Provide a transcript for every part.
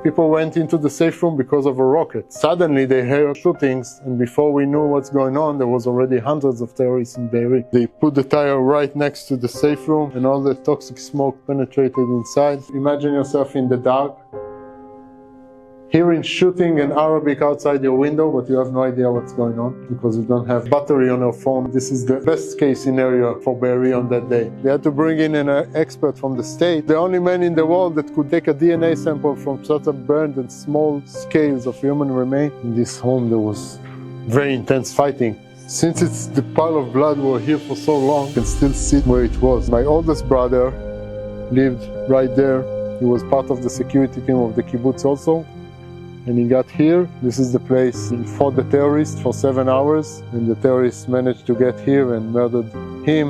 People went into the safe room because of a rocket. Suddenly they heard shootings, and before we knew what's going on, there was already hundreds of terrorists in Be'eri. They put the tire right next to the safe room, and all the toxic smoke penetrated inside. Imagine yourself in the dark, hearing shooting in Arabic outside your window, but you have no idea what's going on because you don't have battery on your phone. This is the best case scenario for Be'eri on that day. They had to bring in an expert from the state, the only man in the world that could take a DNA sample from such a burned and small scales of human remain. In this home there was very intense fighting. Since it's the pile of blood were here for so long, you can still see where it was. My oldest brother lived right there. He was part of the security team of the kibbutz also. And he got here. This is the place he fought the terrorists for 7 hours, and the terrorists managed to get here and murdered him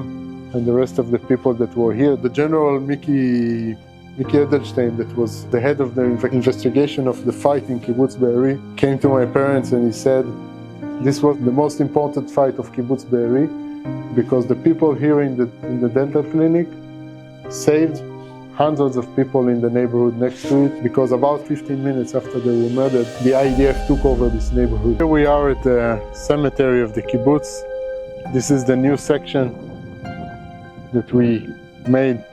and the rest of the people that were here. The General Mickey Edelstein, that was the head of the investigation of the fight in Kibbutz Be'eri, came to my parents and he said, this was the most important fight of Kibbutz Be'eri because the people here in the dental clinic saved hundreds of people in the neighborhood next to it, because about 15 minutes after they were murdered, the IDF took over this neighborhood. Here we are at the cemetery of the kibbutz. This is the new section that we made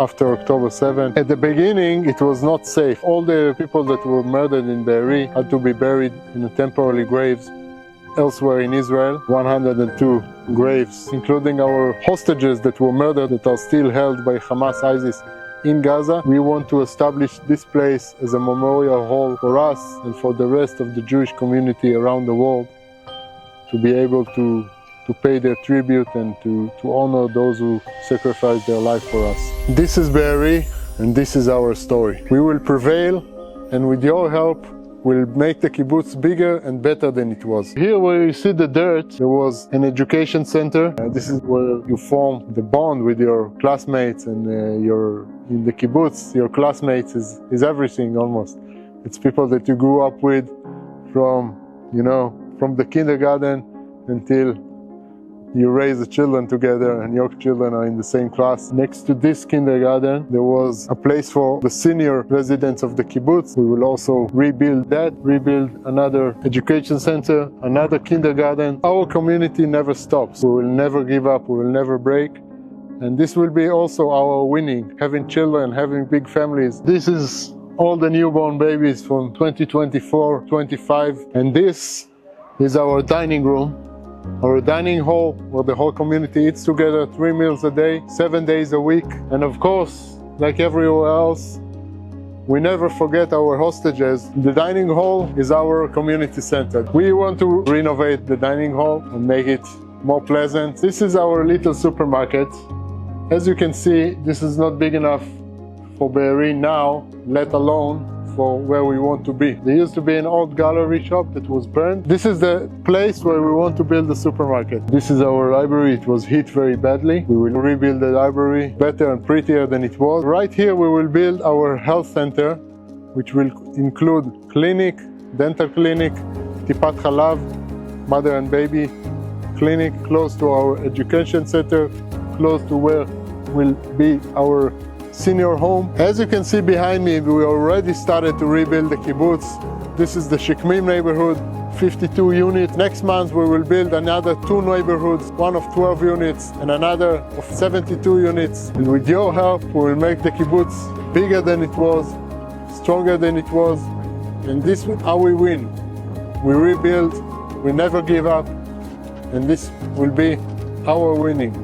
after October 7. At the beginning, it was not safe. All the people that were murdered in Be'eri had to be buried in temporary graves elsewhere in Israel. 102 graves, including our hostages that were murdered, that are still held by Hamas, ISIS, in Gaza. We want to establish this place as a memorial hall for us and for the rest of the Jewish community around the world to be able to pay their tribute and to honor those who sacrificed their life for us. This is Be'eri, and this is our story. We will prevail, and with your help, we'll make the kibbutz bigger and better than it was. Here where you see the dirt, there was an education center. This is where you form the bond with your classmates, and in the kibbutz, your classmates is everything almost. It's people that you grew up with from the kindergarten until you raise the children together and your children are in the same class. Next to this kindergarten, there was a place for the senior residents of the kibbutz. We will also rebuild that, rebuild another education center, another kindergarten. Our community never stops. We will never give up, we will never break. And this will be also our winning, having children, having big families. This is all the newborn babies from 2024, 25. And this is our dining room, our dining hall, where the whole community eats together 3 meals a day, 7 days a week. And of course, like everywhere else, we never forget our hostages. The dining hall is our community center. We want to renovate the dining hall and make it more pleasant. This is our little supermarket. As you can see, this is not big enough for Be'eri now, let alone for where we want to be. There used to be an old gallery shop that was burned. This is the place where we want to build the supermarket. This is our library. It was hit very badly. We will rebuild the library better and prettier than it was. Right here we will build our health center, which will include clinic, dental clinic, tipat halav, mother and baby clinic, close to our education center, close to where will be our senior home. As you can see behind me, we already started to rebuild the kibbutz. This is the Shikmim neighborhood, 52 units. Next month we will build another 2 neighborhoods, one of 12 units and another of 72 units. And with your help, we will make the kibbutz bigger than it was, stronger than it was. And this is how we win. We rebuild, we never give up, and this will be our winning.